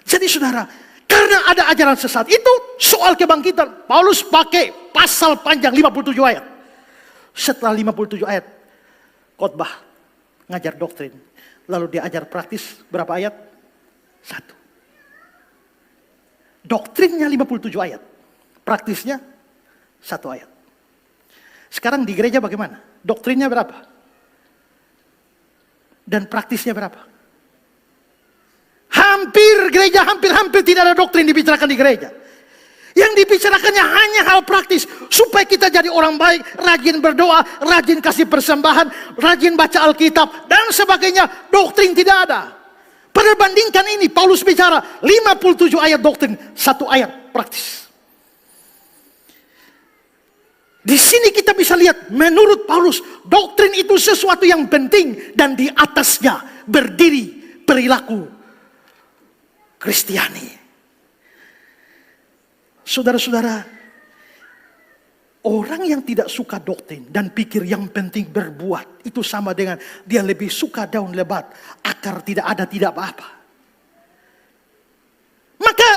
Jadi saudara, karena ada ajaran sesat itu soal kebangkitan, Paulus pakai pasal panjang 57 ayat. Setelah 57 ayat khotbah, ngajar doktrin, lalu dia ajar praktis berapa ayat? 1. Doktrinnya 57 ayat, praktisnya 1 ayat. Sekarang di gereja bagaimana? Doktrinnya berapa? Dan praktisnya berapa? Hampir tidak ada doktrin dibicarakan di gereja. Yang dibicarakannya hanya hal praktis. Supaya kita jadi orang baik, rajin berdoa, rajin kasih persembahan, rajin baca Alkitab, dan sebagainya. Doktrin tidak ada. Perbandingkan ini, Paulus bicara 57 ayat doktrin, 1 ayat praktis. Di sini kita bisa lihat, menurut Paulus, doktrin itu sesuatu yang penting. Dan di atasnya berdiri perilaku Kristiani. Saudara-saudara, orang yang tidak suka doktrin dan pikir yang penting berbuat, itu sama dengan dia lebih suka daun lebat, akar tidak ada, tidak apa-apa. Maka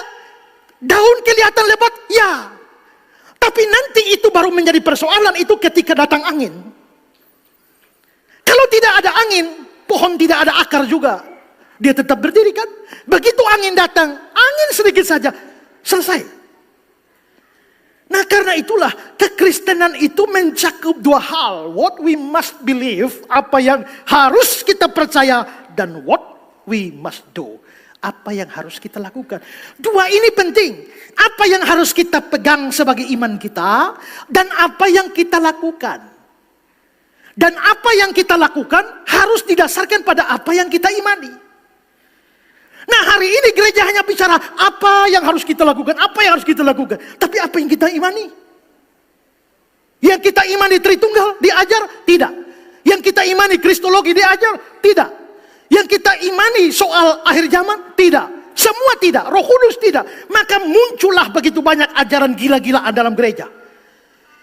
daun kelihatan lebat, ya. Tapi nanti itu baru menjadi persoalan itu ketika datang angin. Kalau tidak ada angin, pohon tidak ada akar juga. Dia tetap berdiri kan? Begitu angin datang, angin sedikit saja, selesai. Nah karena itulah kekristenan itu mencakup 2 hal. What we must believe, apa yang harus kita percaya, dan what we must do, apa yang harus kita lakukan. 2 ini penting. Apa yang harus kita pegang sebagai iman kita, dan apa yang kita lakukan. Dan apa yang kita lakukan harus didasarkan pada apa yang kita imani. Nah hari ini gereja hanya bicara apa yang harus kita lakukan, apa yang harus kita lakukan. Tapi apa yang kita imani? Yang kita imani Tritunggal diajar? Tidak. Yang kita imani Kristologi diajar? Tidak. Yang kita imani soal akhir zaman? Tidak. Semua tidak. Roh Kudus tidak. Maka muncullah begitu banyak ajaran gila-gilaan dalam gereja.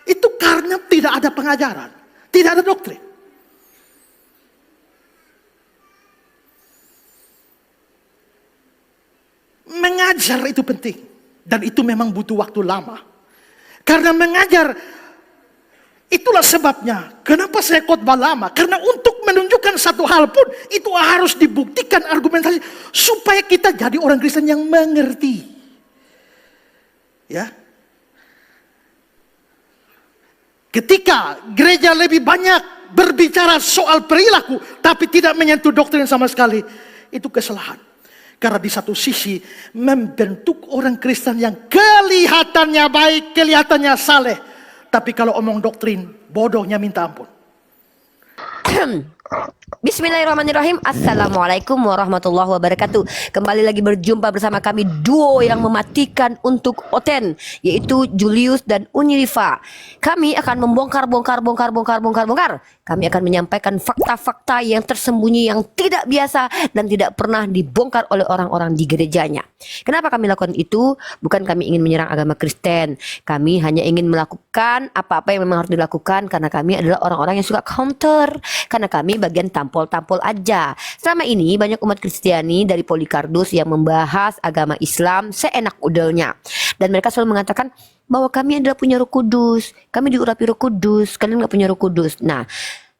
Itu karena tidak ada pengajaran. Tidak ada doktrin. Mengajar itu penting. Dan itu memang butuh waktu lama. Karena mengajar, itulah sebabnya kenapa saya khotbah lama. Karena untuk menunjukkan satu hal pun, itu harus dibuktikan argumentasi. Supaya kita jadi orang Kristen yang mengerti. Ya. Ketika gereja lebih banyak berbicara soal perilaku, tapi tidak menyentuh doktrin sama sekali, itu kesalahan. Karena di satu sisi membentuk orang Kristen yang kelihatannya baik, kelihatannya saleh. Tapi kalau omong doktrin, bodohnya minta ampun. Bismillahirrahmanirrahim. Assalamualaikum warahmatullahi wabarakatuh. Kembali lagi berjumpa bersama kami duo yang mematikan untuk Oten, yaitu Julius dan Unyiriva. Kami akan membongkar. Kami akan menyampaikan fakta-fakta yang tersembunyi, yang tidak biasa dan tidak pernah dibongkar oleh orang-orang di gerejanya. Kenapa kami lakukan itu? Bukan kami ingin menyerang agama Kristen. Kami hanya ingin melakukan apa-apa yang memang harus dilakukan karena kami adalah orang-orang yang suka counter. Karena kami bagian tampol-tampol aja. Selama ini banyak umat Kristiani dari Polikardus yang membahas agama Islam seenak udelnya. Dan mereka selalu mengatakan bahwa kami adalah punya Roh Kudus. Kami diurapi Roh Kudus. Kalian nggak punya Roh Kudus. Nah,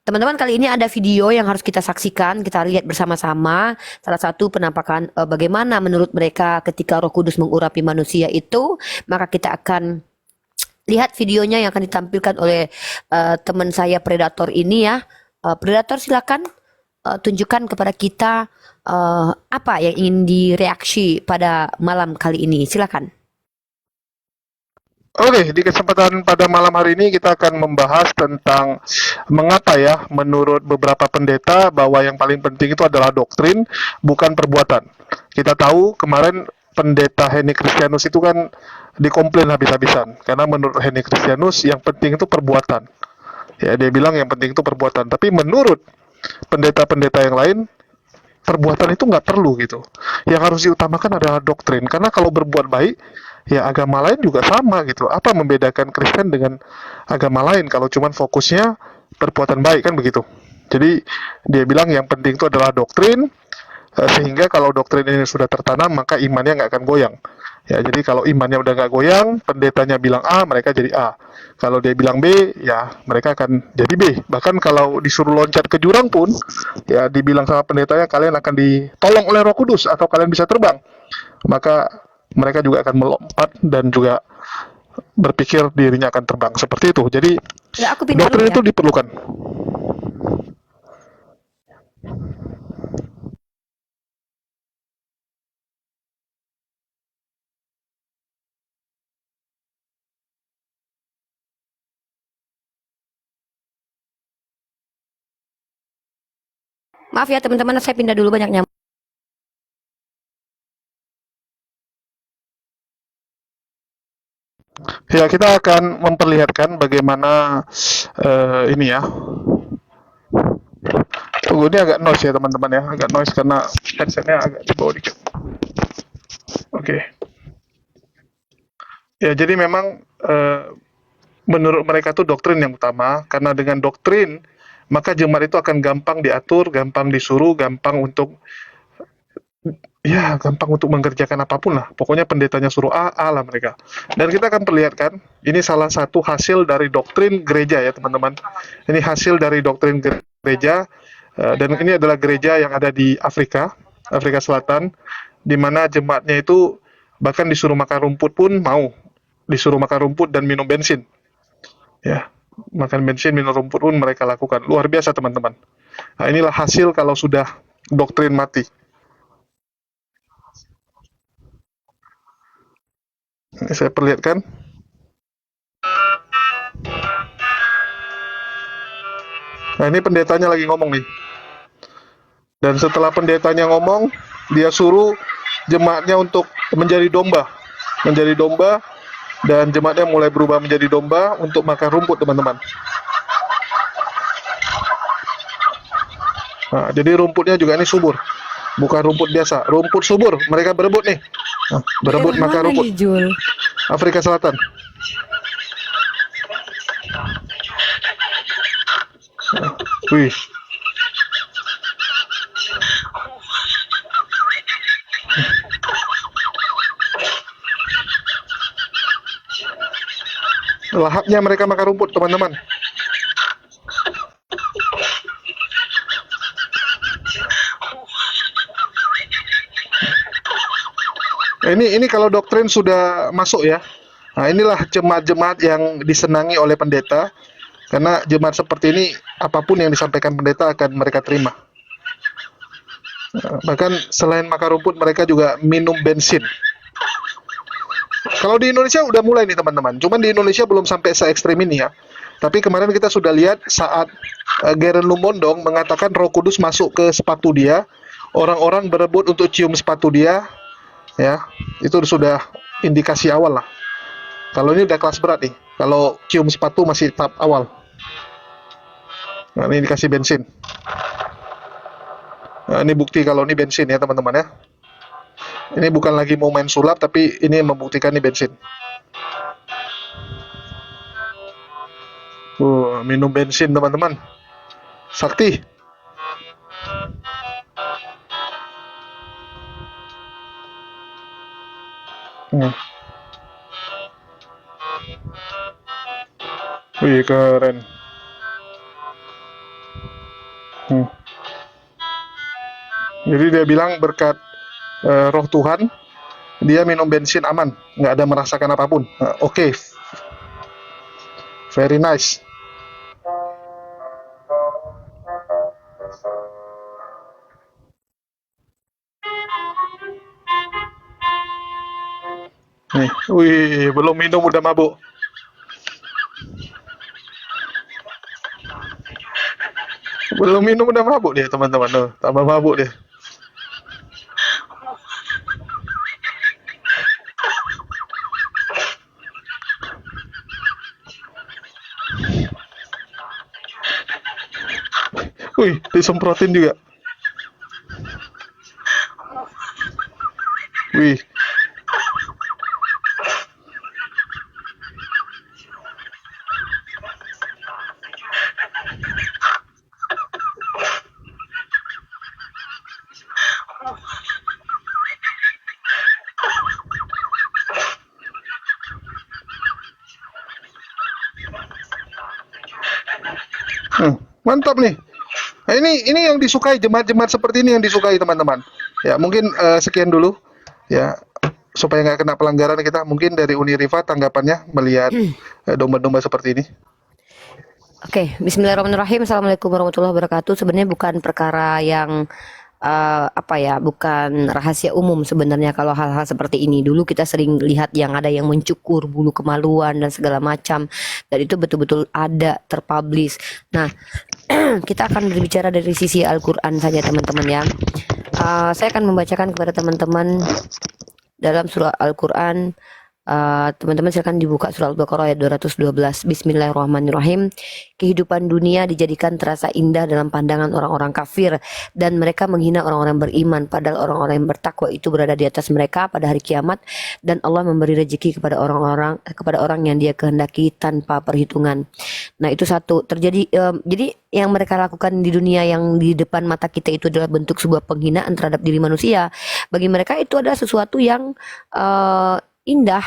teman-teman, kali ini ada video yang harus kita saksikan. Kita lihat bersama-sama. Salah satu penampakan bagaimana menurut mereka ketika Roh Kudus mengurapi manusia itu. Maka kita akan lihat videonya yang akan ditampilkan oleh teman saya Predator ini ya. Predator, silakan tunjukkan kepada kita apa yang ingin direaksi pada malam kali ini. Silakan. Oke, di kesempatan pada malam hari ini kita akan membahas tentang mengapa ya menurut beberapa pendeta bahwa yang paling penting itu adalah doktrin, bukan perbuatan. Kita tahu kemarin pendeta Henny Kristianus itu kan dikomplain habis-habisan karena menurut Henny Kristianus yang penting itu perbuatan. Ya, dia bilang yang penting itu perbuatan. Tapi menurut pendeta-pendeta yang lain, perbuatan itu nggak perlu gitu. Yang harus diutamakan adalah doktrin. Karena kalau berbuat baik, ya agama lain juga sama gitu. Apa membedakan Kristen dengan agama lain kalau cuman fokusnya perbuatan baik kan begitu. Jadi dia bilang yang penting itu adalah doktrin. Sehingga kalau doktrin ini sudah tertanam, maka imannya nggak akan goyang. Ya, jadi kalau imannya udah nggak goyang, pendetanya bilang A, mereka jadi A. Kalau dia bilang B, ya mereka akan jadi B. Bahkan kalau disuruh loncat ke jurang pun, ya dibilang sama pendetanya, kalian akan ditolong oleh Roh Kudus atau kalian bisa terbang. Maka mereka juga akan melompat dan juga berpikir dirinya akan terbang. Seperti itu. Jadi Ya, aku pindah dulu doktrin ya. itu diperlukan. Maaf ya teman-teman, saya pindah dulu, banyak nyamuk. Ya, kita akan memperlihatkan bagaimana ini ya. Tunggu, ini agak noise ya teman-teman ya, agak noise karena headsetnya agak di bawah dikit. Oke. Ya, jadi memang menurut mereka tuh doktrin yang utama, karena dengan doktrin maka jemaat itu akan gampang diatur, gampang disuruh, gampang untuk mengerjakan apapun lah. Pokoknya pendetanya suruh A, A lah mereka. Dan kita akan perlihatkan, ini salah satu hasil dari doktrin gereja ya teman-teman. Ini hasil dari doktrin gereja, dan ini adalah gereja yang ada di Afrika, Afrika Selatan, di mana jemaatnya itu bahkan disuruh makan rumput pun mau. Disuruh makan rumput dan minum bensin. Ya, makan bensin, minum rumput pun mereka lakukan. Luar biasa teman-teman. Nah, inilah hasil kalau sudah doktrin mati. Ini saya perlihatkan. Nah, ini pendetanya lagi ngomong nih. Dan setelah pendetanya ngomong, dia suruh jemaatnya untuk menjadi domba. Menjadi domba, dan jemaatnya mulai berubah menjadi domba untuk makan rumput, teman-teman. Nah, jadi rumputnya juga ini subur. Bukan rumput biasa, rumput subur. Mereka berebut nih. Nah, berebut Daerah makan mana rumput. nih, Jul? Afrika Selatan. Wih. Lahapnya mereka makan rumput, teman-teman. Ini kalau doktrin sudah masuk ya. Nah, inilah jemaat-jemaat yang disenangi oleh pendeta. Karena jemaat seperti ini, apapun yang disampaikan pendeta akan mereka terima. Bahkan selain makan rumput, mereka juga minum bensin. Kalau di Indonesia udah mulai nih teman-teman. Cuman di Indonesia belum sampai se ekstrim ini ya. Tapi kemarin kita sudah lihat saat Geren Lumondong mengatakan Roh Kudus masuk ke sepatu dia, orang-orang berebut untuk cium sepatu dia, ya itu sudah indikasi awal lah. Kalau ini udah kelas berat nih. Kalau cium sepatu masih tahap awal. Nah, ini dikasih bensin. Nah, ini bukti kalau ini bensin ya teman-teman ya. Ini bukan lagi mau main sulap, tapi ini membuktikan ini bensin. Minum bensin teman-teman. Sakti. Wih, keren. Jadi dia bilang berkat roh Tuhan, dia minum bensin aman, nggak ada merasakan apapun. Oke. Very nice. Nih, wih, belum minum udah mabuk. Belum minum udah mabuk dia, teman-teman. Tuh, tambah mabuk dia. Wih, disemprotin juga. Wih. Mantap nih. Nah, ini yang disukai jemaat-jemaat seperti ini yang disukai teman-teman. Ya mungkin sekian dulu ya supaya nggak kena pelanggaran kita. Mungkin dari Uni Rifa tanggapannya melihat domba-domba seperti ini. Oke, Bismillahirrahmanirrahim. Assalamualaikum warahmatullahi wabarakatuh. Sebenarnya bukan perkara yang bukan rahasia umum sebenarnya kalau hal-hal seperti ini. Dulu kita sering lihat yang ada yang mencukur bulu kemaluan dan segala macam, dan itu betul-betul ada terpublish. Nah, kita akan berbicara dari sisi Al-Quran saja teman-teman ya. Saya akan membacakan kepada teman-teman dalam surah Al-Quran. Teman-teman silakan dibuka surah Al-Baqarah ayat 212. Bismillahirrahmanirrahim. Kehidupan dunia dijadikan terasa indah dalam pandangan orang-orang kafir, dan mereka menghina orang-orang beriman, padahal orang-orang yang bertakwa itu berada di atas mereka pada hari kiamat, dan Allah memberi rezeki kepada orang yang Dia kehendaki tanpa perhitungan. Nah, itu satu terjadi. Jadi yang mereka lakukan di dunia yang di depan mata kita itu adalah bentuk sebuah penghinaan terhadap diri manusia. Bagi mereka itu adalah sesuatu yang indah,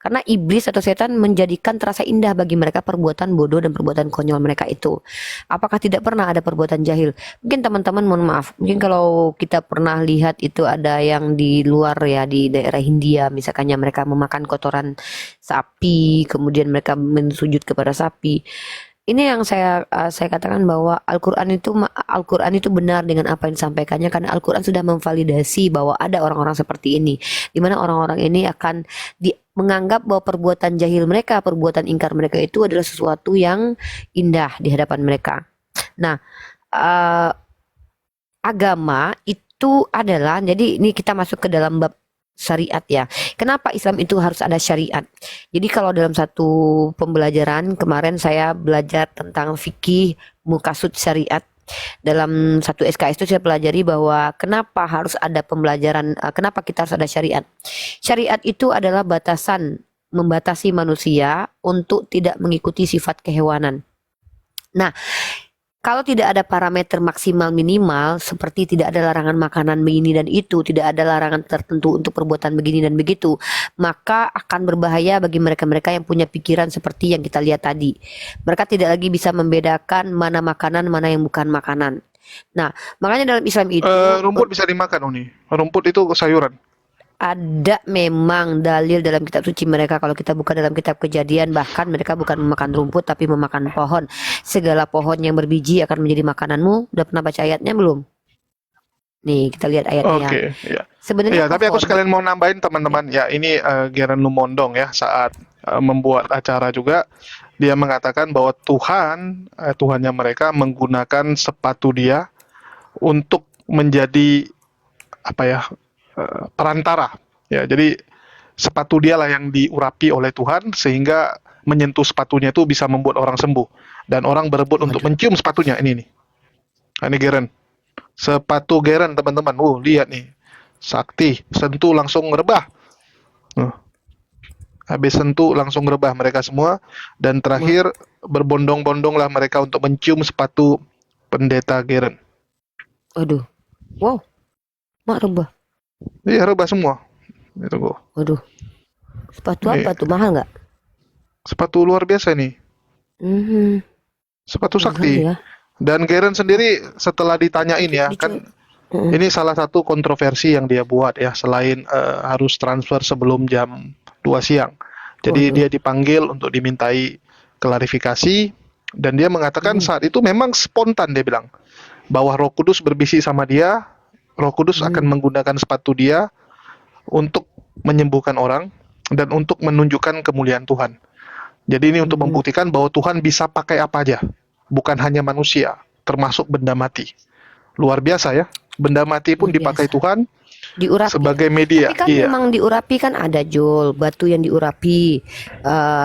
karena iblis atau setan menjadikan terasa indah bagi mereka perbuatan bodoh dan perbuatan konyol mereka itu. Apakah tidak pernah ada perbuatan jahil? Mungkin teman-teman mohon maaf, mungkin kalau kita pernah lihat itu ada yang di luar ya, di daerah Hindia misalkannya, mereka memakan kotoran sapi, kemudian mereka mensujud kepada sapi. Ini yang saya katakan bahwa Al-Quran itu benar dengan apa yang disampaikannya, karena Al-Quran sudah memvalidasi bahwa ada orang-orang seperti ini, di mana orang-orang ini akan menganggap bahwa perbuatan jahil mereka, perbuatan ingkar mereka itu adalah sesuatu yang indah di hadapan mereka. Nah, agama itu adalah, jadi ini kita masuk ke dalam bab syariat ya. Kenapa Islam itu harus ada syariat? Jadi kalau dalam satu pembelajaran kemarin saya belajar tentang fikih mukasud syariat. Dalam satu SKS itu saya pelajari bahwa kenapa harus ada pembelajaran, kenapa kita harus ada syariat. Syariat itu adalah batasan, membatasi manusia untuk tidak mengikuti sifat kehewanan. Nah, kalau tidak ada parameter maksimal minimal, seperti tidak ada larangan makanan begini dan itu, tidak ada larangan tertentu untuk perbuatan begini dan begitu, maka akan berbahaya bagi mereka-mereka yang punya pikiran seperti yang kita lihat tadi. Mereka tidak lagi bisa membedakan mana makanan, mana yang bukan makanan. Nah, makanya dalam Islam itu Rumput bisa dimakan, Uni. Rumput itu sayuran. ada memang dalil dalam kitab suci mereka. Kalau kita buka dalam kitab Kejadian, bahkan mereka bukan memakan rumput tapi memakan pohon. Segala pohon yang berbiji akan menjadi makananmu. Udah pernah baca ayatnya belum? Nih, kita lihat ayatnya. Oke, ya. Sebenarnya Ya, tapi aku pohon. sekalian mau nambahin teman-teman. Ya, ini Geren Lumondong ya saat membuat acara juga dia mengatakan bahwa Tuhannya mereka menggunakan sepatu dia untuk menjadi perantara. Ya, jadi sepatu dialah yang diurapi oleh Tuhan sehingga menyentuh sepatunya itu bisa membuat orang sembuh dan orang berebut untuk mencium sepatunya. Ini nih. Nah, ini Geren. Sepatu Geren teman-teman. Lihat nih. Sakti, sentuh langsung rebah. Habis sentuh langsung rebah mereka semua, dan terakhir berbondong-bondonglah mereka untuk mencium sepatu pendeta Geren. Aduh. Wow. Mak rebah. Iya, rebah semua. Itu kok. Waduh. Sepatu apa tuh? Mahal nggak? Sepatu luar biasa nih. Sepatu Mahal sakti. ya. Dan Geren sendiri setelah ditanyain ya, kan ini salah satu kontroversi yang dia buat ya, selain harus transfer sebelum jam 2 siang. Jadi dia dipanggil untuk dimintai klarifikasi, dan dia mengatakan saat itu memang spontan, dia bilang bahwa Roh Kudus berbisi sama dia. Roh Kudus akan menggunakan sepatu dia untuk menyembuhkan orang dan untuk menunjukkan kemuliaan Tuhan. Jadi ini untuk membuktikan bahwa Tuhan bisa pakai apa aja, bukan hanya manusia, termasuk benda mati. Luar biasa ya, benda mati pun dipakai Tuhan Diurapi. sebagai media. Tapi kan memang diurapi kan ada, Jul, batu yang diurapi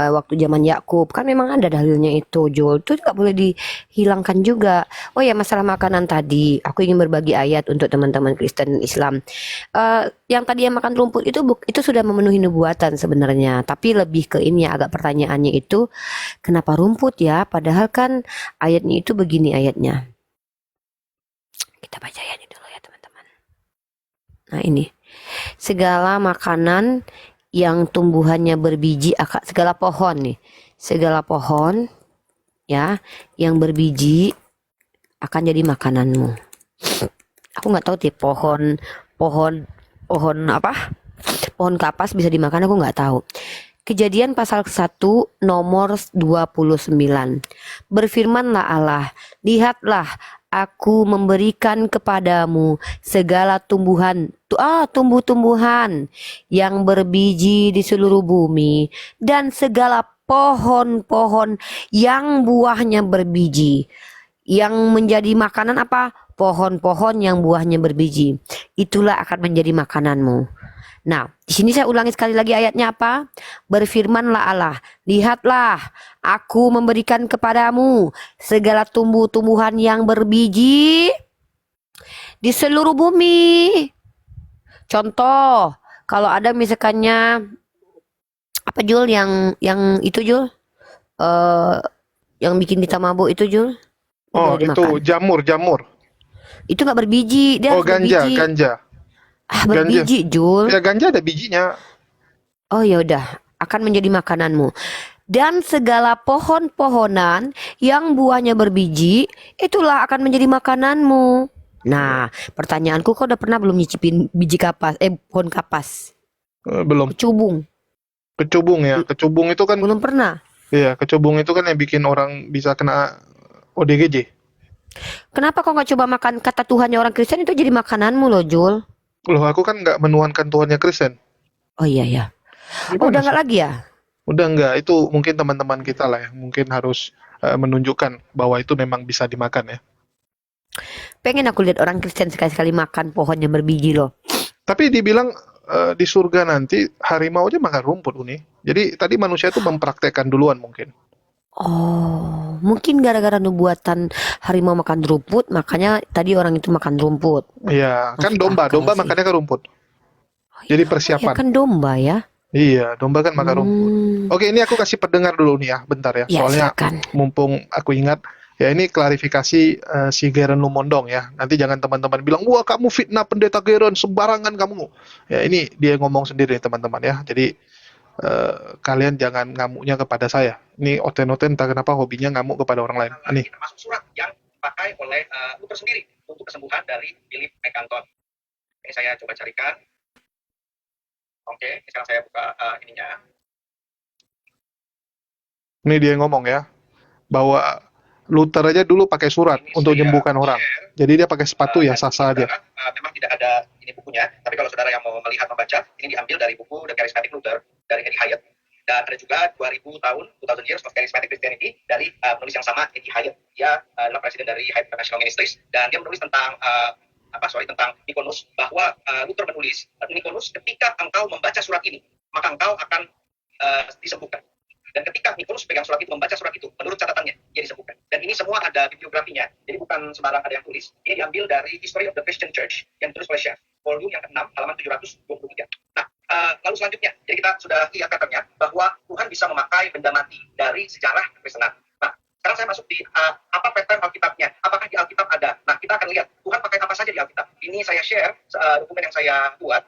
waktu zaman Yakub kan memang ada dalilnya itu, Jul. Itu nggak boleh dihilangkan juga. Oh ya, masalah makanan tadi, aku ingin berbagi ayat untuk teman-teman Kristen dan Islam. Yang tadi yang makan rumput itu sudah memenuhi nubuatan sebenarnya. Tapi lebih ke ini ya, agak pertanyaannya itu kenapa rumput ya? Padahal kan ayatnya itu begini ayatnya. Kita baca ayatnya dulu ya teman-teman. Nah ini, segala makanan yang tumbuhannya berbiji, segala pohon nih, segala pohon ya yang berbiji akan jadi makananmu. Aku nggak tahu sih pohon apa? Pohon kapas bisa dimakan, aku nggak tahu. Kejadian pasal 1 nomor 29. Berfirmanlah Allah, lihatlah aku memberikan kepadamu segala tumbuh-tumbuhan yang berbiji di seluruh bumi dan segala pohon-pohon yang buahnya berbiji. Yang menjadi makanan apa? Pohon-pohon yang buahnya berbiji. Itulah akan menjadi makananmu. Nah, di sini saya ulangi sekali lagi ayatnya apa? Berfirmanlah Allah, lihatlah aku memberikan kepadamu segala tumbuh-tumbuhan yang berbiji di seluruh bumi. Contoh, kalau ada misalkannya apa Jul yang itu Jul? Yang bikin kita mabuk itu Jul? Oh, Boleh itu dimakan. jamur. Itu nggak berbiji, dia Oh, harus berbiji. ganja. Ganja. Berbiji Jul. Ya, ganja ada bijinya. Oh ya udah, akan menjadi makananmu. Dan segala pohon-pohonan yang buahnya berbiji, itulah akan menjadi makananmu. Nah, pertanyaanku, kau udah pernah belum nyicipin biji kapas, pohon kapas? Belum. Kecubung? Kecubung ya. Kecubung itu kan, Belum pernah. iya, kecubung itu kan yang bikin orang bisa kena ODGJ. Kenapa kau nggak coba makan kata Tuhannya orang Kristen itu jadi makananmu loh, Jul? Loh, aku kan nggak menuankan Tuhannya Kristen. Oh iya ya. Gimana Oh, udah sih? nggak lagi ya? Udah nggak, itu mungkin teman-teman kita lah ya, mungkin harus menunjukkan bahwa itu memang bisa dimakan ya. Pengen aku lihat orang Kristen sekali-sekali makan pohon yang berbiji loh. Tapi dibilang di surga nanti harimau aja makan rumput, Uni. Jadi tadi manusia itu mempraktekkan duluan mungkin. Oh, mungkin gara-gara nubuatan harimau makan rumput, makanya tadi orang itu makan rumput. Iya, kan Masuk domba akal sih. makannya kan rumput. Oh, Jadi iya. Oh, persiapan. ya kan domba ya. Iya, domba kan makan rumput. Hmm. Oke, ini aku kasih pendengar dulu nih ya, bentar ya. Ya, Soalnya silakan. mumpung aku ingat, ya ini klarifikasi si Geren Lumondong ya. Nanti jangan teman-teman bilang, wah kamu fitnah pendeta Geren, sembarangan kamu. Ya ini dia ngomong sendiri teman-teman ya. Jadi kalian jangan ngamuknya kepada saya. Ini Oten-Oten entah kenapa hobinya ngamuk kepada orang lain. Nih. Termasuk surat yang dipakai oleh Luther sendiri untuk kesembuhan dari Philip Melanchthon. Ini saya coba carikan. Oke, sekarang saya buka ininya. Ini dia ngomong ya, bahwa Luther aja dulu pakai surat Ini untuk saya menyembuhkan orang. share. Jadi dia pakai sepatu ya sah-sah aja. Memang tidak ada ini bukunya, tapi kalau saudara yang mau melihat membaca, ini diambil dari buku The Charismatic Luther dari Eddie Hyatt. Dan ada juga 2000 Years of Charismatic Christianity dari penulis yang sama, Eddie Hyatt. Dia adalah presiden dari Hyatt International Ministries dan dia menulis tentang tentang Nikonus, bahwa Luther menulis, Nikonus, ketika engkau membaca surat ini, maka engkau akan disembuhkan. Dan ketika Nikonus pegang surat itu, membaca surat itu, menurut catatannya, dia disembuhkan. Dan ini semua ada bibliografinya, jadi bukan sembarang ada yang tulis. Ini diambil dari History of the Christian Church, yang ditulis oleh Schaff, volume yang ke-6, halaman 723. Nah, lalu selanjutnya, jadi kita sudah lihat katanya, bahwa Tuhan bisa memakai benda mati dari sejarah kekristenan. Nah, sekarang saya masuk di apa pattern Alkitabnya, apakah di Alkitab ada. Nah, kita akan lihat, Tuhan pakai apa saja di Alkitab. Ini saya share dokumen yang saya buat.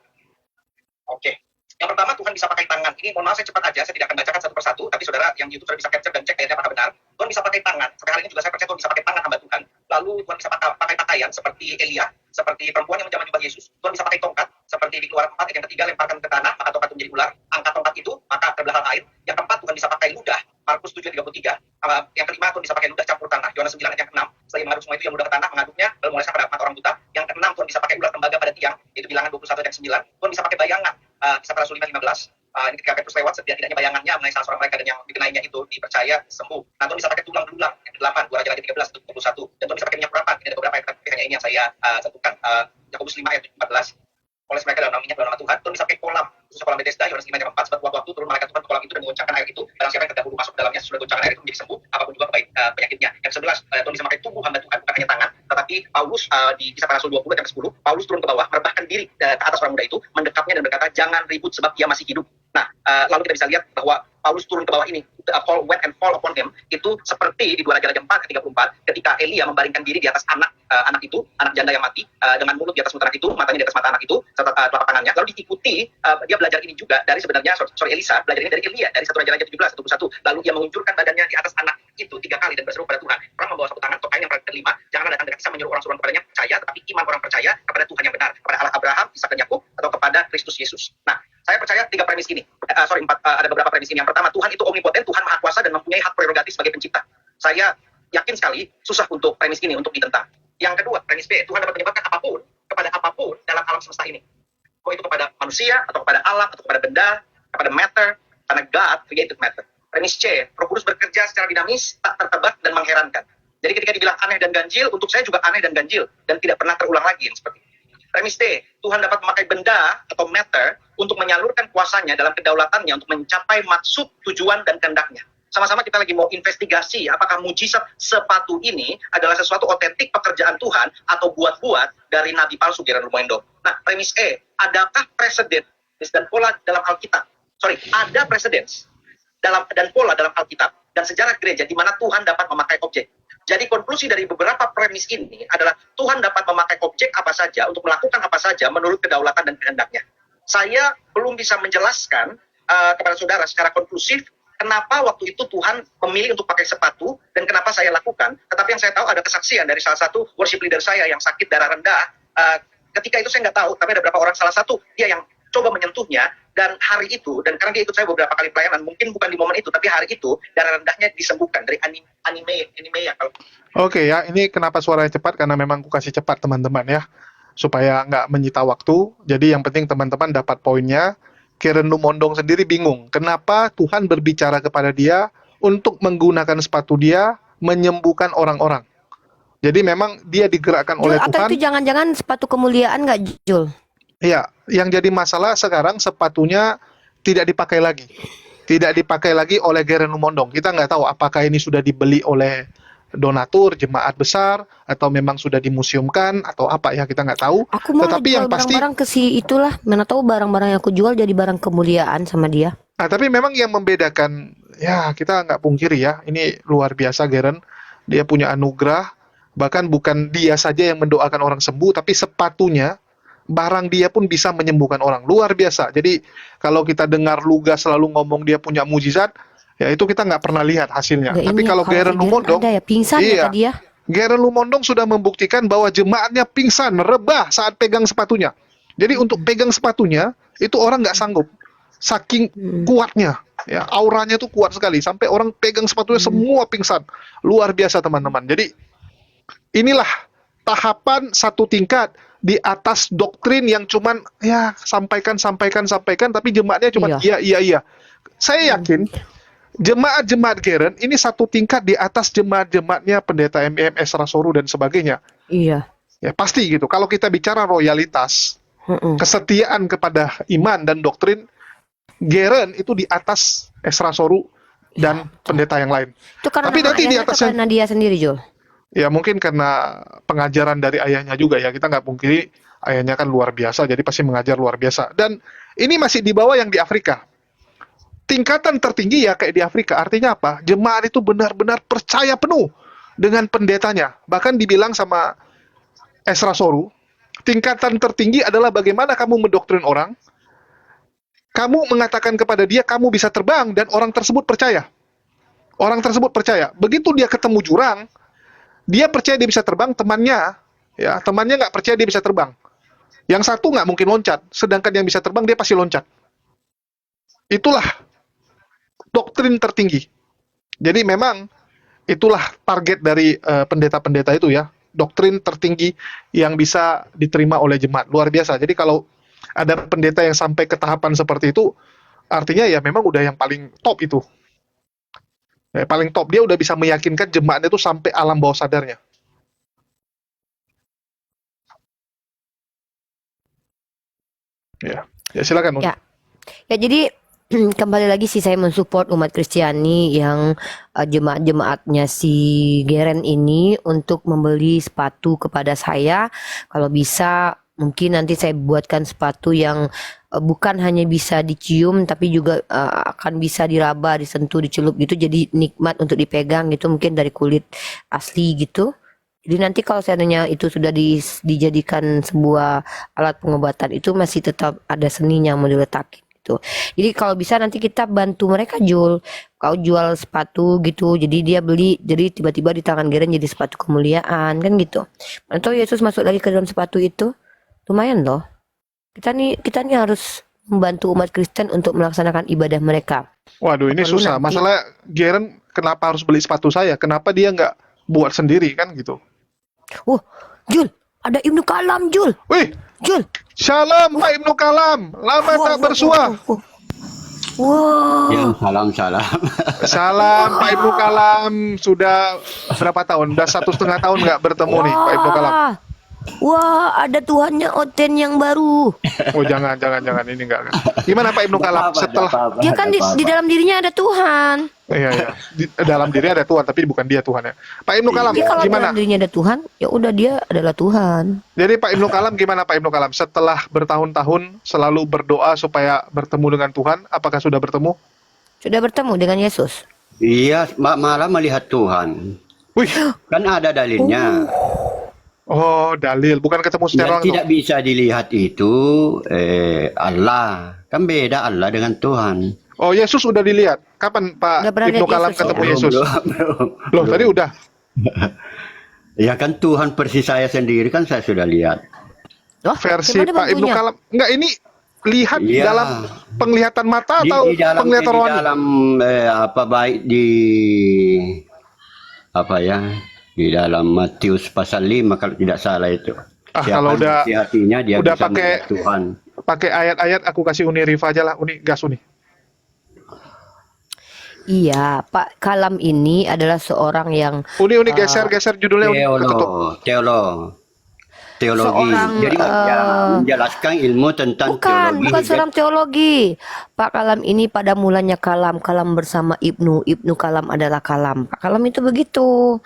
Oke. Yang pertama, Tuhan bisa pakai tangan. Ini mohon maaf saya cepat aja, saya tidak akan bacakan satu persatu, tapi saudara yang di YouTube sudah bisa capture dan cek ayatnya apakah benar. Tuhan bisa pakai tangan. Sampai hari ini juga saya percaya Tuhan bisa pakai tangan hamba Tuhan. Lalu Tuhan bisa pakai pakaian seperti Elia, seperti perempuan yang menjamah jubah Yesus. Tuhan bisa pakai tongkat, seperti di Keluaran 4 ayat yang ketiga, lemparkan ke tanah, maka tongkat menjadi ular. Angkat tongkat itu, maka terbelah air. Yang keempat, Tuhan bisa pakai ludah. Markus 7:33. Yang kelima, Tuhan bisa pakai ludah campur tanah. Yohanes 9 ayat yang ke-6. Setelah mengaduk semua itu, yang ludah ke tanah, mengaduknya, lalu mulai pada mata orang buta. Yang keenam, Tuhan bisa pakai ular tembaga pada tiang. Itu Bilangan 21 ayat 9. Tuhan bisa pakai bayangan. Kisah para Rasul 5:15. Ini ketika Petrus lewat, setidak-tidaknya bayangannya mengenai salah seorang mereka dan yang dikenainya itu dipercaya sembuh. Nah, Tuhan bisa pakai tulang belulang yang ke-8, 2 Raja lagi 13 untuk 21. Dan Tuhan bisa pakai minyak urapan. Ini ada beberapa ayat, tapi hanya ini yang saya tentukan. Yakobus 5 ayat 14. Oleh mereka dalam minyak dalam nama Tuhan. Tuhan bisa pakai kolam, khususnya kolam Bethesda, Yohanes 5 ayat 4. Sebab waktu turun malaikat Tuhan ke kolam itu dan mengoncangkan air itu. Barang siapa yang terdahulu masuk ke dalamnya sesudah goncangan air itu menjadi sembuh, apapun juga penyakitnya. Yang 11, Tuhan bisa pakai tubuh hamba Tuhan, bukan hanya tangan, tetapi Paulus di Kisah para Rasul 20 ayat 10, Paulus turun ke bawah, merebahkan diri ke atas orang muda itu, mendekapnya dan berkata, jangan ribut sebab dia masih hidup. Nah, lalu kita bisa lihat bahwa Paulus turun ke bawah ini, fall went and fall upon him, itu seperti di 2 Raja-Raja 4 ayat 34 ketika Elia membaringkan diri di atas anak anak janda yang mati, dengan mulut di atas mulut anak itu, matanya di atas mata anak itu, serta telapak tangannya. Lalu diikuti, dia belajar ini juga dari sebenarnya Elisa belajar ini dari Elia dari 1 Raja-Raja 17:1. Lalu dia mengunjurkan badannya di atas anak itu 3 kali dan berseru pada Tuhan. Orang membawa sapu tangan atau kain yang kelima, janganlah datang dekat Isa menyuruh orang suruhan kepadanya percaya, tetapi iman orang percaya kepada Tuhan yang benar, kepada Allah Abraham, Ishak dan Yakub, atau kepada Kristus Yesus. Nah, saya percaya 3 premis ini. Ada beberapa premis ini. Yang pertama, Tuhan itu omnipoten, Tuhan maha kuasa dan mempunyai hak prerogatif sebagai pencipta. Saya yakin sekali susah untuk premis ini untuk ditentang. Yang kedua, premis B, Tuhan dapat menyebabkan apapun kepada apapun dalam alam semesta ini. Mau itu kepada manusia, atau kepada alam, atau kepada benda, kepada matter, karena God created matter. Premis C, Roh Kudus bekerja secara dinamis, tak tertebak dan mengherankan. Jadi ketika dibilang aneh dan ganjil, untuk saya juga aneh dan ganjil, dan tidak pernah terulang lagi yang seperti ini. Premis D, Tuhan dapat memakai benda atau matter untuk menyalurkan kuasanya dalam kedaulatannya untuk mencapai maksud, tujuan, dan kehendaknya. Sama-sama kita lagi mau investigasi apakah mujizat sepatu ini adalah sesuatu otentik pekerjaan Tuhan atau buat-buat dari nabi palsu Geren Lumoendo. Nah, premis E, adakah presiden dan pola dalam Alkitab? Ada presiden dan pola dalam Alkitab dan sejarah gereja di mana Tuhan dapat memakai objek. Jadi konklusi dari beberapa premis ini adalah Tuhan dapat memakai objek apa saja untuk melakukan apa saja menurut kedaulatan dan kehendaknya. Saya belum bisa menjelaskan kepada saudara secara konklusif kenapa waktu itu Tuhan memilih untuk pakai sepatu dan kenapa saya lakukan. Tetapi yang saya tahu ada kesaksian dari salah satu worship leader saya yang sakit darah rendah. Ketika itu saya nggak tahu, tapi ada beberapa orang, salah satu dia yang coba menyentuhnya, dan hari itu, dan karena dia ikut saya beberapa kali pelayanan, mungkin bukan di momen itu, tapi hari itu darah rendahnya disembuhkan dari anime ya kalau. Oke ya, ini kenapa suaranya cepat, karena memang aku kasih cepat teman-teman ya, supaya nggak menyita waktu. Jadi yang penting teman-teman dapat poinnya. Geren Lumondong sendiri bingung, kenapa Tuhan berbicara kepada dia untuk menggunakan sepatu dia menyembuhkan orang-orang. Jadi memang dia digerakkan Jul, oleh atau Tuhan. itu jangan-jangan sepatu kemuliaan nggak, Jul? Iya, yang jadi masalah sekarang sepatunya tidak dipakai lagi. Tidak dipakai lagi oleh Geren Lumondong. Kita nggak tahu apakah ini sudah dibeli oleh donatur, jemaat besar, atau memang sudah dimuseumkan, atau apa ya, kita nggak tahu. Aku mau Tetapi jual yang pasti, barang-barang ke si itulah. Mana tahu barang-barang yang aku jual jadi barang kemuliaan sama dia. tapi memang yang membedakan, ya kita nggak pungkiri ya, ini luar biasa Geren. Dia punya anugerah, bahkan bukan dia saja yang mendoakan orang sembuh, tapi sepatunya, barang dia pun bisa menyembuhkan orang. Luar biasa. Jadi kalau kita dengar Lugas selalu ngomong dia punya mujizat, ya itu kita nggak pernah lihat hasilnya. Nggak, Tapi ini kalau si Geren Lumondong, ada ya pingsan ya iya, tadi ya. Geren Lumondong sudah membuktikan bahwa jemaatnya pingsan, rebah saat pegang sepatunya. Jadi untuk pegang sepatunya, itu orang nggak sanggup. Saking kuatnya, ya auranya tuh kuat sekali. Sampai orang pegang sepatunya semua pingsan. Luar biasa teman-teman. Jadi inilah tahapan satu tingkat di atas doktrin yang cuman ya sampaikan, tapi jemaatnya cuman iya. Saya yakin jemaat-jemaat Geren ini satu tingkat di atas jemaat-jemaatnya pendeta MM, Esra Soru dan sebagainya. Iya. Ya pasti gitu. Kalau kita bicara royalitas, kesetiaan kepada iman dan doktrin, Geren itu di atas Esra Soru dan pendeta yang lain. Itu karena Tapi nanti di atasnya, karena dia sendiri, Jul. ya mungkin karena pengajaran dari ayahnya juga ya, kita nggak pungkiri ayahnya kan luar biasa, jadi pasti mengajar luar biasa. Dan ini masih di bawah yang di Afrika. Tingkatan tertinggi ya kayak di Afrika, artinya apa? Jemaat itu benar-benar percaya penuh dengan pendetanya. Bahkan dibilang sama Esra Soru, tingkatan tertinggi adalah bagaimana kamu mendoktrin orang, kamu mengatakan kepada dia kamu bisa terbang dan orang tersebut percaya. Orang tersebut percaya. Begitu dia ketemu jurang, dia percaya dia bisa terbang, temannya nggak percaya dia bisa terbang. Yang satu nggak mungkin loncat, sedangkan yang bisa terbang dia pasti loncat. Itulah doktrin tertinggi. Jadi memang itulah target dari pendeta-pendeta itu ya, doktrin tertinggi yang bisa diterima oleh jemaat. Luar biasa. Jadi kalau ada pendeta yang sampai ke tahapan seperti itu, artinya ya memang udah yang paling top itu. Paling top, dia udah bisa meyakinkan jemaatnya itu sampai alam bawah sadarnya. Ya silakan. Ya, jadi kembali lagi sih saya mensupport umat Kristiani yang jemaat-jemaatnya si Geren ini untuk membeli sepatu kepada saya. Kalau bisa Mungkin nanti saya buatkan sepatu yang bukan hanya bisa dicium tapi juga akan bisa diraba, disentuh, dicelup gitu, jadi nikmat untuk dipegang gitu, mungkin dari kulit asli gitu. Jadi nanti kalau seandainya itu sudah dijadikan sebuah alat pengobatan, itu masih tetap ada seninya mau diletakin gitu. Jadi kalau bisa nanti kita bantu mereka, Jul. Kau jual sepatu gitu, jadi dia beli, jadi tiba-tiba di tangan Geren jadi sepatu kemuliaan kan gitu. Atau Yesus masuk lagi ke dalam sepatu itu, lumayan loh. Kita nih harus membantu umat Kristen untuk melaksanakan ibadah mereka. Waduh, ini Perlu susah. nanti. Masalah Geren kenapa harus beli sepatu saya? Kenapa dia nggak buat sendiri kan gitu? Jul, ada Ibnu Kalam, Jul. Wih, Jul. Shalom Pak Ibnu Kalam. Lama tak bersua. Wah. Ya, salam. Salam Pak Ibnu Kalam. Sudah berapa tahun? Udah 1,5 tahun nggak bertemu nih Pak Ibnu Kalam. Wah, ada Tuhannya Oten yang baru. Oh jangan ini enggak. Gimana Pak Ibnu Kalam setelah Dia kan di dalam dirinya ada Tuhan. iya di dalam diri ada Tuhan tapi bukan dia Tuhan ya. Pak Ibnu Kalam Jadi kalau gimana? dalam dirinya ada Tuhan, ya udah dia adalah Tuhan. Jadi Pak Ibnu Kalam gimana Pak Ibnu Kalam setelah bertahun-tahun selalu berdoa supaya bertemu dengan Tuhan, apakah sudah bertemu? Sudah bertemu dengan Yesus. Iya, malah melihat Tuhan. Wih, Kan ada dalilnya. oh dalil bukan ketemu secara Yang langsung. tidak bisa dilihat itu Allah. Kan beda Allah dengan Tuhan. Oh Yesus udah dilihat. Kapan Pak Udah pernah Ibnu lihat Kalam Yesus, ketemu ya? Yesus? Belum. Loh tadi udah. Ya kan Tuhan persis saya sendiri kan saya sudah lihat. Loh, Versi gimana Pak Ibnu bentuknya? Kalam. Enggak ini lihat di Iya. dalam penglihatan mata atau penglihatan di rohani? dalam apa baik di apa ya? Di dalam Matius pasal 5 kalau tidak salah itu. Ah, Siapa kalau udah- di hatinya dia udah bisa pakai- melihat Tuhan. Pakai ayat-ayat aku kasih Uni Rifa aja lah. Uni gas Uni. Iya, Pak Kalam ini adalah seorang yang Uni geser judulnya Uni. Ketutup. Teologi. Seorang, Jadi menjelaskan ilmu tentang teologi. bukan seorang teologi. Pak Kalam ini pada mulanya Kalam bersama Ibnu Kalam adalah Kalam. Pak Kalam itu begitu.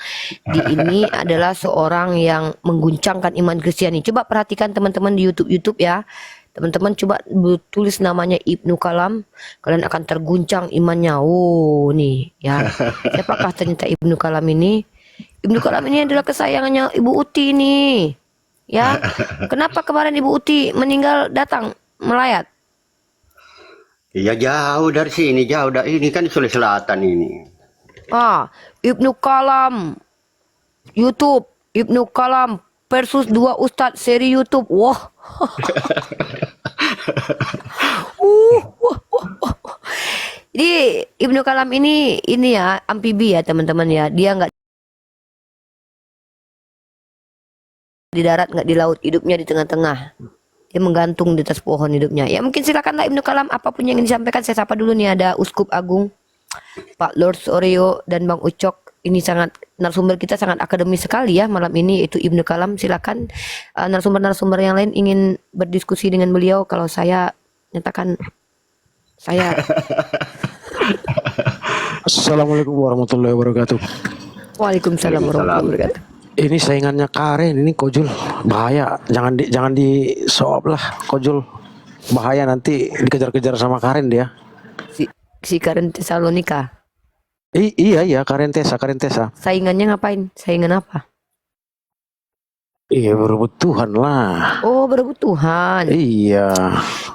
Ini adalah seorang yang mengguncangkan iman Kristiani. Coba perhatikan teman-teman di YouTube ya. Teman-teman coba tulis namanya Ibnu Kalam, kalian akan terguncang imannya. Oh, nih ya. Siapakah ternyata Ibnu Kalam ini? Ibnu Kalam ini adalah kesayangannya Ibu Uti nih. Ya, kenapa kemarin Ibu Uti meninggal datang melayat? Iya jauh dari sini, jauh dari ini kan Sulawesi Selatan ini. Ibnu Kalam YouTube, Ibnu Kalam versus 2 Ustadz seri YouTube. Wah. Jadi Ibnu Kalam ini ya amfibi ya teman-teman ya. Dia nggak di darat, nggak di laut, hidupnya di tengah-tengah. Dia menggantung di atas pohon hidupnya. Ya mungkin silakanlah Ibnu Kalam apapun yang ingin disampaikan. Saya sapa dulu nih, ada Uskup Agung Pak Lord Oreo dan Bang Ucok. Ini sangat narasumber kita sangat akademis sekali ya malam ini, itu Ibnu Kalam. Silakan narasumber-narasumber yang lain ingin berdiskusi dengan beliau. Kalau saya nyatakan saya Assalamualaikum warahmatullahi wabarakatuh. Waalaikumsalam warahmatullahi wabarakatuh. Ini saingannya Karen, ini Kojul. Bahaya, jangan di soap lah Kojul. Bahaya nanti dikejar-kejar sama Karen dia. Si Karen Tesalonika. Iya Karen Tesa. Saingannya ngapain? Saingan apa? Iya berebut Tuhan lah. Oh, berebut Tuhan. Iya.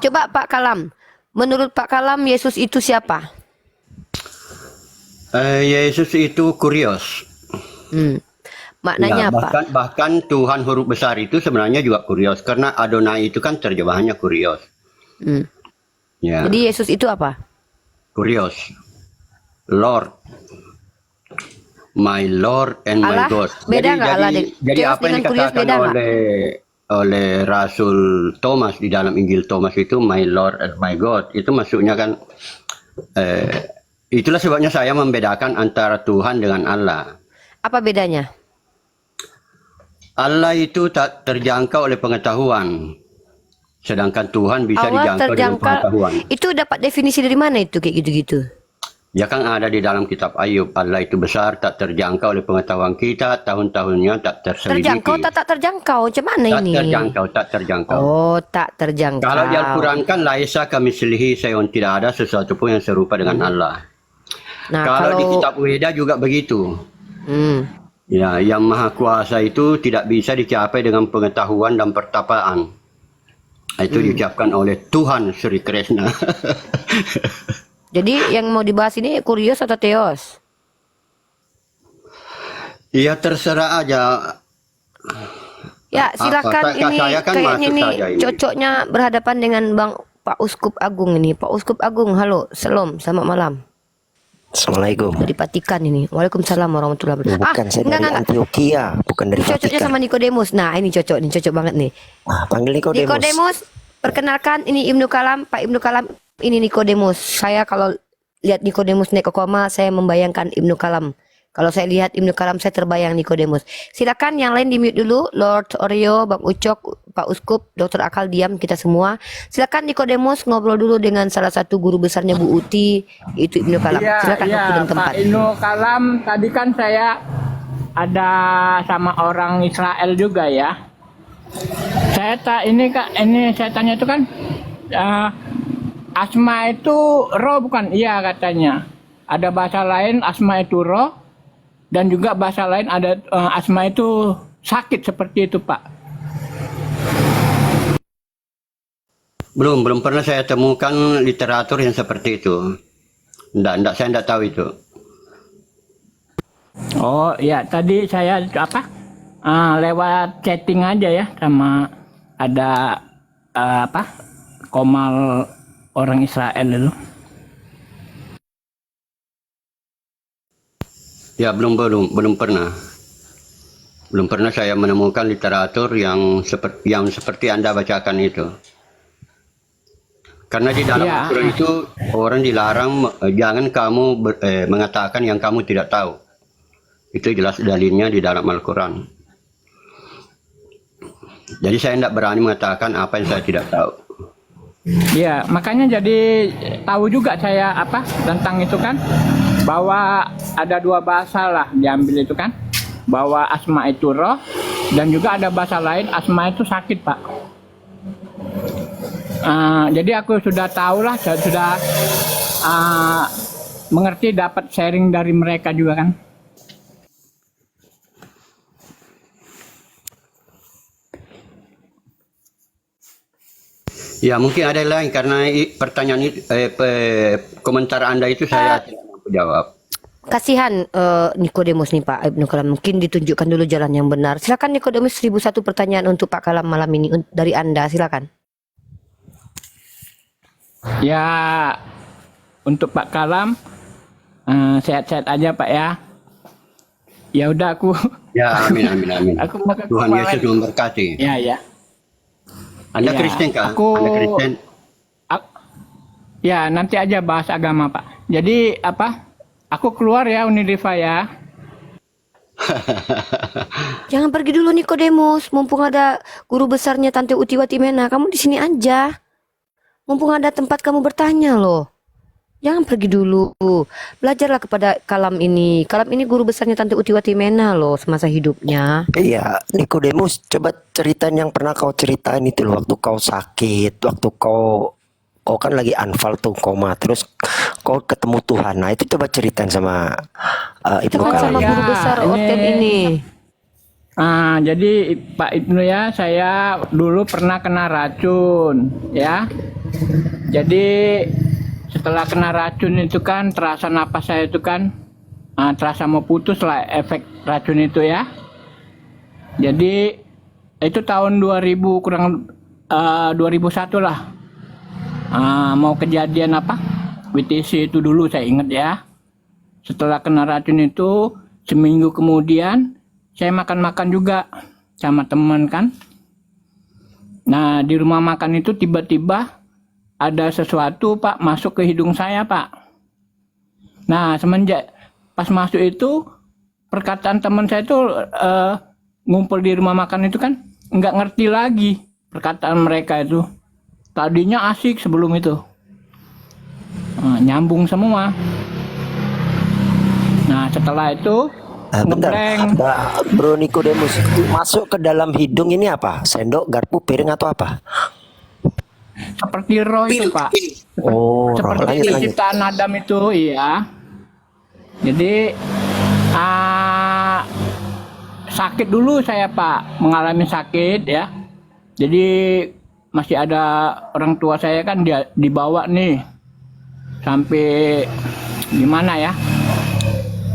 Coba Pak Kalam, menurut Pak Kalam Yesus itu siapa? Yesus itu kurios. Maknanya Ya, apa? bahkan Tuhan huruf besar itu sebenarnya juga kurios karena Adonai itu kan terjemahannya kurios. Ya, Jadi Yesus itu apa? kurios. Lord. My Lord and Allah? my God. Beda nggak Allah Jadi Theos apa yang dengan kurios dikatakan beda nggak? oleh Rasul Thomas di dalam Injil Thomas itu my Lord and my God. Itu maksudnya kan itulah sebabnya saya membedakan antara Tuhan dengan Allah. Apa bedanya? Allah itu tak terjangkau oleh pengetahuan. Sedangkan Tuhan bisa Allah dijangkau dengan pengetahuan. Itu dapat definisi dari mana itu kayak gitu-gitu? Ya kan ada di dalam kitab Ayub, Allah itu besar, tak terjangkau oleh pengetahuan kita, tahun-tahunnya tak terselidiki. Terjangkau tak terjangkau? Macam mana Tak ini? terjangkau, tak terjangkau. Oh, tak terjangkau. Kalau di Al-Quran kan laisa kamislihi syai'un, tidak ada sesuatu pun yang serupa dengan Allah. Nah, Kalau di kitab Weda juga begitu. Hmm. Ya, yang maha kuasa itu tidak bisa dicapai dengan pengetahuan dan pertapaan. Itu diucapkan oleh Tuhan Sri Krishna. Jadi yang mau dibahas ini kurios atau teos? Ya terserah aja. Ya, silakan. Ini Saya kan kayaknya masuk ini saja ini. cocoknya berhadapan dengan Bang Pak Uskup Agung ini. Pak Uskup Agung, halo, salam, selamat malam. Assalamualaikum. Dari Vatikan ini. Waalaikumsalam warahmatullahi wabarakatuh. Bukan, saya dari Antioquia, bukan dari Cocoknya Vatikan. sama Nikodemus. Nah, ini cocok banget nih. Panggil Nikodemus. Nikodemus, perkenalkan ini Ibnu Kalam, Pak Ibnu Kalam, ini Nikodemus. Saya kalau lihat Nikodemus naik ke koma, saya membayangkan Ibnu Kalam. Kalau saya lihat Ibnu Kalam, saya terbayang Nikodemus. Silakan yang lain di mute dulu, Lord Oreo, Bang Ucok, Pak Uskup, Dr. Akal diam, kita semua. Silakan Nikodemus ngobrol dulu dengan salah satu guru besarnya Bu Uti, itu Ibnu Kalam. Silakan waktu dan tempat. Pak Ibnu Kalam, tadi kan saya ada sama orang Israel juga ya. Saya tanya itu kan asma itu roh bukan? Iya katanya. Ada bahasa lain asma itu roh dan juga bahasa lain ada asma itu sakit seperti itu, Pak. Belum pernah saya temukan literatur yang seperti itu. Saya enggak tahu itu. Oh ya, tadi saya lewat chatting aja ya sama ada Komal orang Israel itu. Ya belum pernah. Belum pernah saya menemukan literatur yang seperti Anda bacakan itu. Karena di dalam Al-Quran itu orang dilarang jangan kamu mengatakan yang kamu tidak tahu. Itu jelas dalilnya di dalam Al-Quran. Jadi saya tidak berani mengatakan apa yang saya tidak tahu. Ya, makanya jadi tahu juga saya tentang itu kan, bahwa ada dua bahasa lah diambil itu kan, bahwa asma itu roh dan juga ada bahasa lain asma itu sakit, Pak. Jadi aku sudah tahu lah, saya sudah mengerti, dapat sharing dari mereka juga kan. Ya mungkin ada lain karena pertanyaan itu, komentar Anda itu saya tidak mampu jawab. Kasihan Nikodemus nih Pak Ibnu Kalam, mungkin ditunjukkan dulu jalan yang benar. Silakan Nikodemus, 1001 pertanyaan untuk Pak Kalam malam ini dari Anda, silakan. Ya, untuk Pak Kalam sehat-sehat aja Pak ya. Ya udah aku. Ya amin. Aku mau ke Tuhan Yesus memberkati. Ya. Anda Ya, Kristen kan? aku- Anda Kristen? Ya, nanti aja bahas agama, Pak. Jadi aku keluar ya Uniriva ya. Jangan pergi dulu Nikodemus, mumpung ada guru besarnya Tante Utiwati Mena, kamu di sini aja. Mumpung ada tempat kamu bertanya loh. Jangan pergi dulu. Belajarlah kepada Kalam ini. Kalam ini guru besarnya Tante Utiwati Mena loh semasa hidupnya. Iya, Nikodemus, coba ceritain yang pernah kau ceritain itu loh, waktu kau sakit, waktu kau kan lagi anfal tuh koma, terus kau ketemu Tuhan. Nah itu coba ceritain sama Ibnu Teman Kalam. sama Ya, guru besar ini- Oten ini. Jadi Pak Ibnu ya, saya dulu pernah kena racun ya. Jadi setelah kena racun itu kan terasa napas saya itu kan terasa mau putus lah efek racun itu ya. Jadi itu tahun 2000 2001 lah. Mau kejadian WTC itu dulu saya ingat ya. Setelah kena racun itu seminggu kemudian saya makan juga sama teman kan. Nah di rumah makan itu tiba-tiba ada sesuatu Pak masuk ke hidung saya Pak. Nah semenjak pas masuk itu perkataan teman saya itu ngumpul di rumah makan itu kan nggak ngerti lagi perkataan mereka itu. Tadinya asik sebelum itu, nyambung semua. Nah setelah itu Bentar, ngeblank. Bro Nikodemus, masuk ke dalam hidung ini apa? Sendok, garpu, piring atau apa? Seperti roh itu Pak. Oh, roh. Seperti Lanjut. ciptaan Adam itu, iya. Jadi sakit dulu saya Pak, mengalami sakit ya. Jadi masih ada orang tua saya kan dia dibawa nih sampai gimana ya?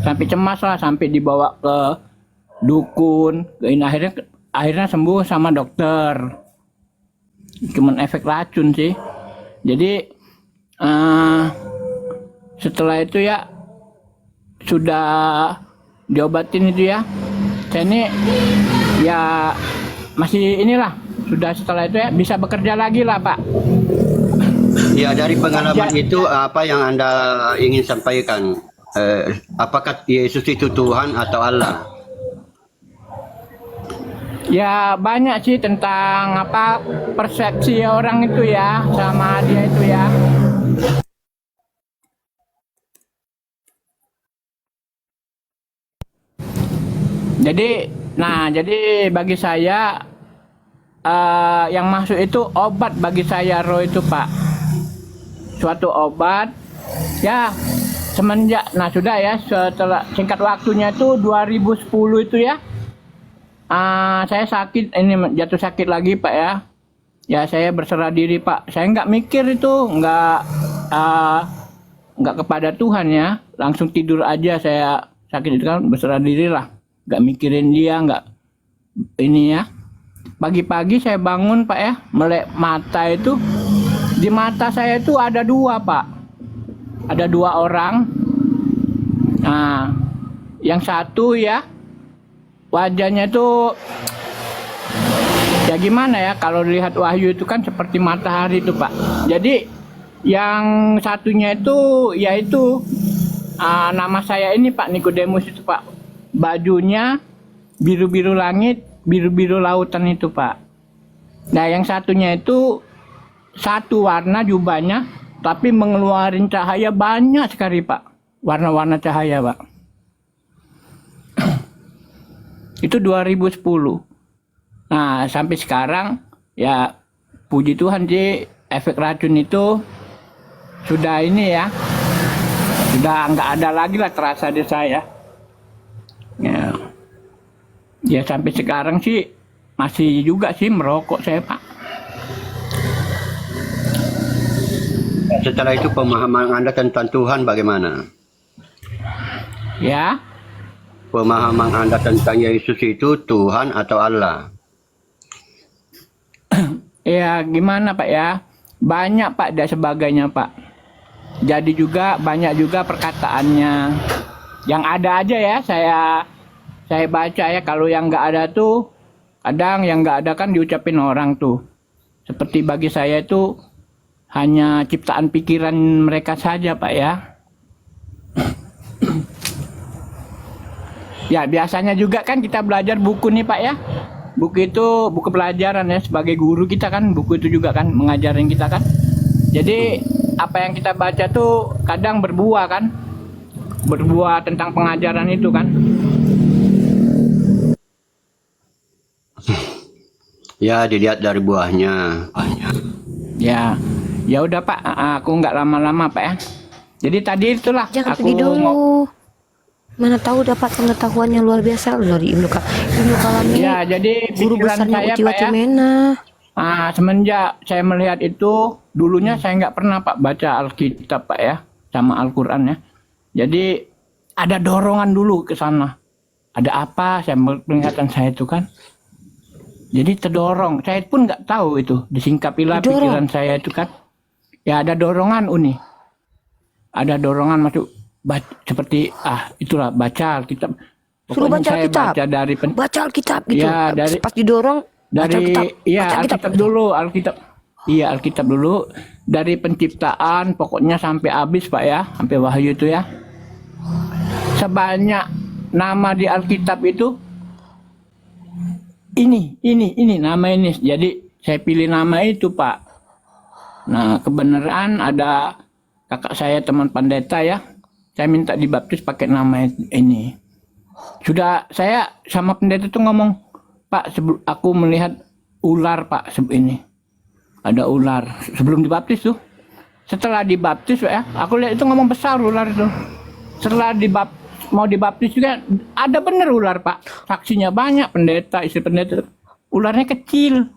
Sampai cemas lah, sampai dibawa ke dukun. Ini akhirnya sembuh sama dokter. Cuman efek racun sih. Jadi setelah itu ya sudah diobatin itu ya. Saya ini ya masih inilah. Sudah setelah itu ya bisa bekerja lagi lah Pak. Ya, dari pengalaman itu apa yang Anda ingin sampaikan? Apakah Yesus itu Tuhan atau Allah? Ya banyak sih tentang apa persepsi orang itu ya sama dia itu ya. Jadi bagi saya yang masuk itu obat bagi saya roh itu Pak. Suatu obat ya semenjak sudah ya setelah singkat waktunya itu 2010 itu ya. Saya sakit, ini jatuh sakit lagi Pak ya. Ya saya berserah diri Pak. Saya nggak mikir itu, nggak kepada Tuhan ya. Langsung tidur aja saya sakit itu kan berserah diri lah. Nggak mikirin dia, nggak ini ya. Pagi-pagi saya bangun Pak ya, melek mata itu. Di mata saya itu ada dua Pak. Ada dua orang. Nah, yang satu ya wajahnya itu ya gimana ya, kalau dilihat wahyu itu kan seperti matahari itu Pak. Jadi yang satunya itu yaitu nama saya ini Pak Nikodemus itu Pak. Bajunya biru-biru langit, biru-biru lautan itu Pak. Nah yang satunya itu satu warna jubahnya tapi mengeluarin cahaya banyak sekali Pak. Warna-warna cahaya Pak. Itu 2010. Nah sampai sekarang ya puji Tuhan sih efek racun itu sudah ini ya, sudah nggak ada lagi lah terasa di saya. Ya sampai sekarang sih masih juga sih merokok saya Pak. Setelah itu pemahaman Anda tentang Tuhan bagaimana? Ya. Pemahaman Anda tentang Yesus itu Tuhan atau Allah? Ya gimana Pak ya, banyak Pak dan sebagainya Pak. Jadi juga banyak juga perkataannya. Yang ada aja ya saya baca ya, kalau yang nggak ada tuh kadang yang nggak ada kan diucapin orang tuh. Seperti bagi saya itu hanya ciptaan pikiran mereka saja Pak ya. Ya biasanya juga kan kita belajar buku nih Pak ya. Buku itu buku pelajaran ya, sebagai guru kita kan buku itu juga kan mengajarin kita kan. Jadi apa yang kita baca tuh kadang berbuah kan. Berbuah tentang pengajaran itu kan. Ya dilihat dari buahnya. Ya udah Pak, aku nggak lama-lama Pak ya. Jadi tadi itulah Jangan aku pergi dulu. Mana tahu dapat pengetahuan yang luar biasa dari Ibnu Kalam ini. Ya, jadi guru pikiran besarnya saya Uti Pak ya. Watimena. Semenjak saya melihat itu, dulunya saya nggak pernah Pak baca Alkitab Pak ya, sama Al-Quran ya. Jadi ada dorongan dulu ke sana. Ada apa? Saya penglihatan saya itu kan. Jadi terdorong. Saya pun nggak tahu itu. Disingkapilah pikiran saya itu kan. Ya ada dorongan Uni. Ada dorongan masuk. Seperti itulah baca Alkitab. Suruh baca saya Alkitab. baca dari Baca Alkitab gitu. Ya, dari pas didorong baca Alkitab. Iya, Baca Alkitab dulu, Alkitab. Iya, Alkitab dulu dari penciptaan pokoknya sampai habis Pak ya, sampai Wahyu itu ya. Sebanyak nama di Alkitab itu ini nama ini. Jadi saya pilih nama itu Pak. Nah, kebenaran ada kakak saya teman pendeta ya. saya minta dibaptis pakai nama ini. Sudah saya sama pendeta tuh ngomong, Pak, aku melihat ular Pak ini. Ada ular sebelum dibaptis tuh. Setelah dibaptis ya, aku lihat itu ngomong besar ular itu. Setelah mau dibaptis juga ada bener ular Pak. Saksinya banyak, pendeta, istri pendeta. Ularnya kecil.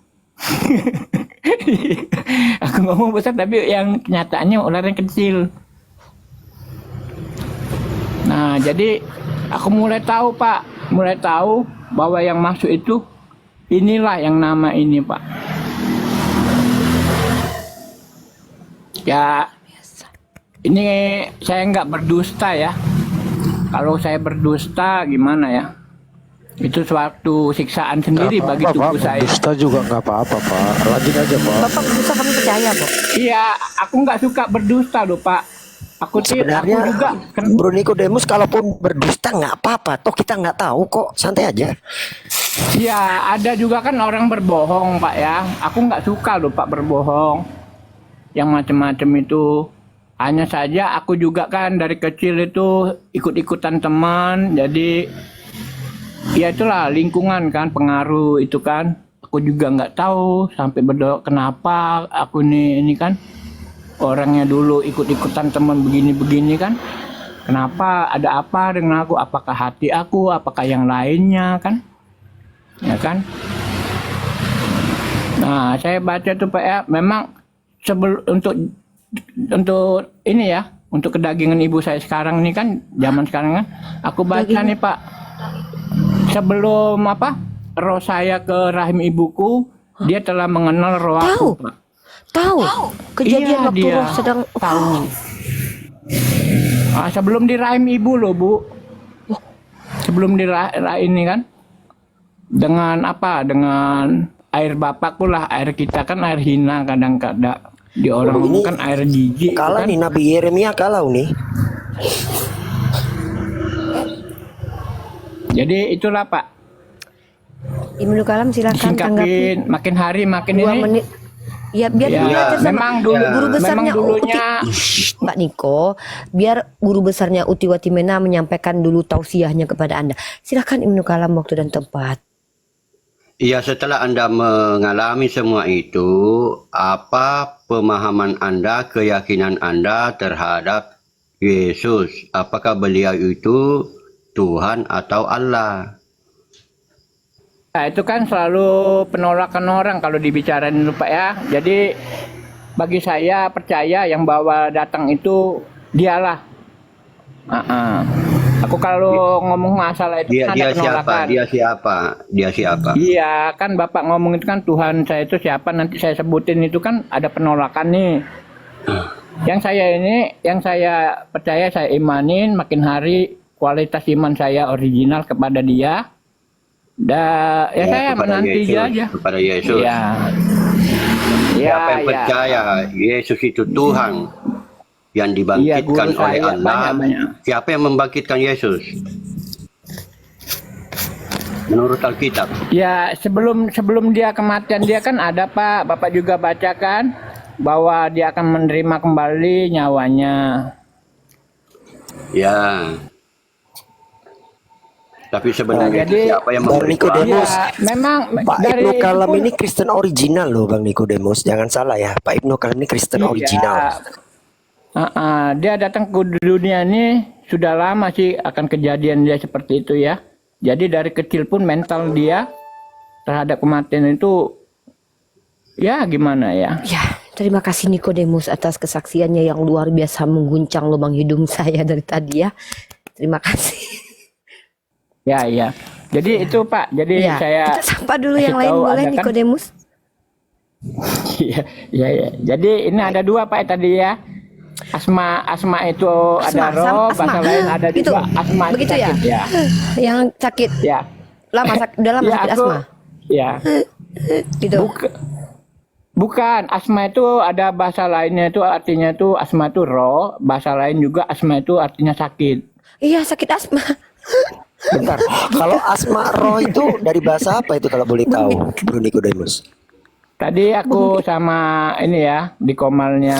Aku ngomong besar tapi yang kenyataannya ularnya kecil. Nah, jadi aku mulai tahu Pak, mulai tahu bahwa yang masuk itu inilah yang nama ini Pak. Ya, ini saya nggak berdusta ya. Kalau saya berdusta gimana ya? Itu suatu siksaan sendiri bagi tubuh saya. Dusta juga nggak apa-apa Pak, lanjut aja Pak. Bapak berdusta, kami percaya kok. Iya, aku nggak suka berdusta loh Pak. Aku Sebenarnya juga Bro Nikodemus kalaupun berdusta nggak apa-apa, toh kita nggak tahu kok, santai aja. ya ada juga kan orang berbohong Pak ya. Aku nggak suka loh Pak berbohong. Yang macam-macam itu. Hanya saja aku juga kan dari kecil itu ikut-ikutan teman, jadi ya itulah lingkungan kan pengaruh itu kan. Aku juga nggak tahu sampai berdoa kenapa aku ini kan orangnya dulu ikut-ikutan teman begini-begini kan. Kenapa, ada apa dengan aku? Apakah hati aku, apakah yang lainnya kan? Ya kan? Nah, saya baca tuh Pak ya, memang untuk ini ya, untuk kedagingan ibu saya sekarang ini kan, zaman sekarang kan, aku baca nih Pak, sebelum roh saya ke rahim ibuku, dia telah mengenal roh aku Pak. Tahu kejadian Iya, waktu dia roh sedang tahu. Sebelum di rahim ibu loh Bu, sebelum di ini kan, dengan dengan air bapakku lah, air kita kan air hina kadang-kadang. Di orang Ini kan air jijik kalah kan. nih Nabi Yeremia kalau nih. Jadi itulah Pak. Ibnu Kalam silakan tanggapi. Singkatin, makin hari makin 2 ini. menit. Ya biar Ya, belajar sama memang dulu guru besarnya memang dulunya Shh, Mbak Niko, biar guru besarnya Uti Watimena menyampaikan dulu tausiahnya kepada Anda. Silakan Ibnu Kalam, waktu dan tempat. Ya, setelah Anda mengalami semua itu, apa pemahaman Anda, keyakinan Anda terhadap Yesus? Apakah beliau itu Tuhan atau Allah? nah, itu kan selalu penolakan orang kalau dibicarain dulu Pak ya. Jadi bagi saya percaya yang bawa datang itu dialah. Aku kalau ngomong masalah itu Dia kan ada siapa? penolakan. Dia siapa? Iya kan Bapak ngomong itu kan Tuhan saya itu siapa, nanti saya sebutin itu kan ada penolakan nih. Yang saya percaya, saya imanin makin hari kualitas iman saya original kepada dia. Ya saya kepada menanti Yesus, dia aja. kepada Yesus. Iya. Siapa yang percaya Yesus itu Tuhan yang dibangkitkan guru oleh saya Allah? banyak. Siapa yang membangkitkan Yesus? Menurut Alkitab. Ya sebelum dia kematian dia kan ada Pak, Bapak juga bacakan bahwa dia akan menerima kembali nyawanya. Ya. Tapi sebenarnya Jadi, siapa yang Bang memberi Nikodemus, Ya, memang Pak dari Ibnu itu Kalam pun- ini Kristen original loh Bang Nikodemus, jangan salah ya. Pak Ibnu Kalam ini Kristen Iya. original. Dia datang ke dunia ini sudah lama sih akan kejadian dia seperti itu ya. Jadi dari kecil pun mental dia terhadap kematian itu ya gimana ya. Ya, terima kasih Nikodemus atas kesaksiannya yang luar biasa mengguncang lubang hidung saya dari tadi ya. Terima kasih. Ya. Jadi itu Pak. Jadi Ya, saya kita sapa dulu yang kasih lain tahu boleh ada kan- Nikodemus. Iya. Jadi ini ada 2 Pak tadi ya. Asma itu ada roh, bahasa lain ada Gitu. juga asma itu Begitu ya? sakit, ya. Yang sakit Ya. udah lama Ya, sakit aku- asma. Ya. Gitu. Bukan, asma itu ada bahasa lainnya itu artinya itu asma itu roh, bahasa lain juga asma itu artinya sakit. Iya, sakit asma. Bentar, kalau asma roh itu dari bahasa apa itu kalau boleh tahu, Bro Nikodemus? Tadi aku sama ini ya di komalnya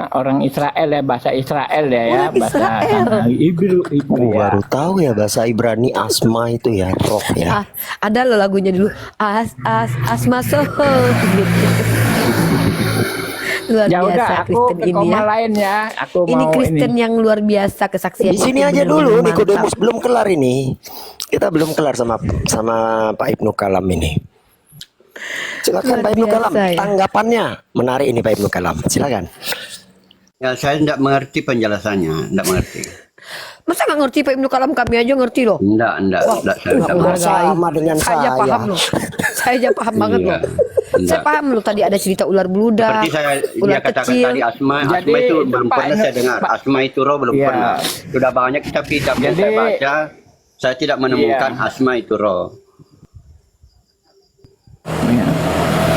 orang Israel ya, bahasa Israel ya, Orang bahasa Israel. tanah Ibru itu Oh, ya. baru tahu ya bahasa Ibrani asma itu ya, roh ya. Ada loh lagunya dulu. Asma Soho gitu. Luar Ya biasa udah, aku Kristen ke ini koma ya. lain ya. Aku Ini mau Kristen ini. yang luar biasa kesaksian. Di sini aja dulu Nikodemus belum kelar ini. Kita belum kelar sama Pak Ibnu Kalam ini. Silakan Luar Pak Ibnu Kalam, biasa ya. tanggapannya menarik ini Pak Ibnu Kalam. Silakan. Ya, saya tidak mengerti penjelasannya, tidak mengerti. Masa nggak ngerti Pak Ibnu Kalam, kami aja ngerti loh. Enggak, saya tidak Udah mengerti. Sama dengan saya aja saya. paham loh. Saya aja paham banget Iya, loh. Saya enggak. paham loh tadi ada cerita ular beludak, Seperti saya ular dia katakan kecil. tadi asma Jadi, itu itu belum Pak, pernah saya dengar. Pak. Asma itu roh belum Iya. pernah. Sudah banyak kitab-kitab yang Jadi- saya baca, saya tidak menemukan Iya. asma itu roh.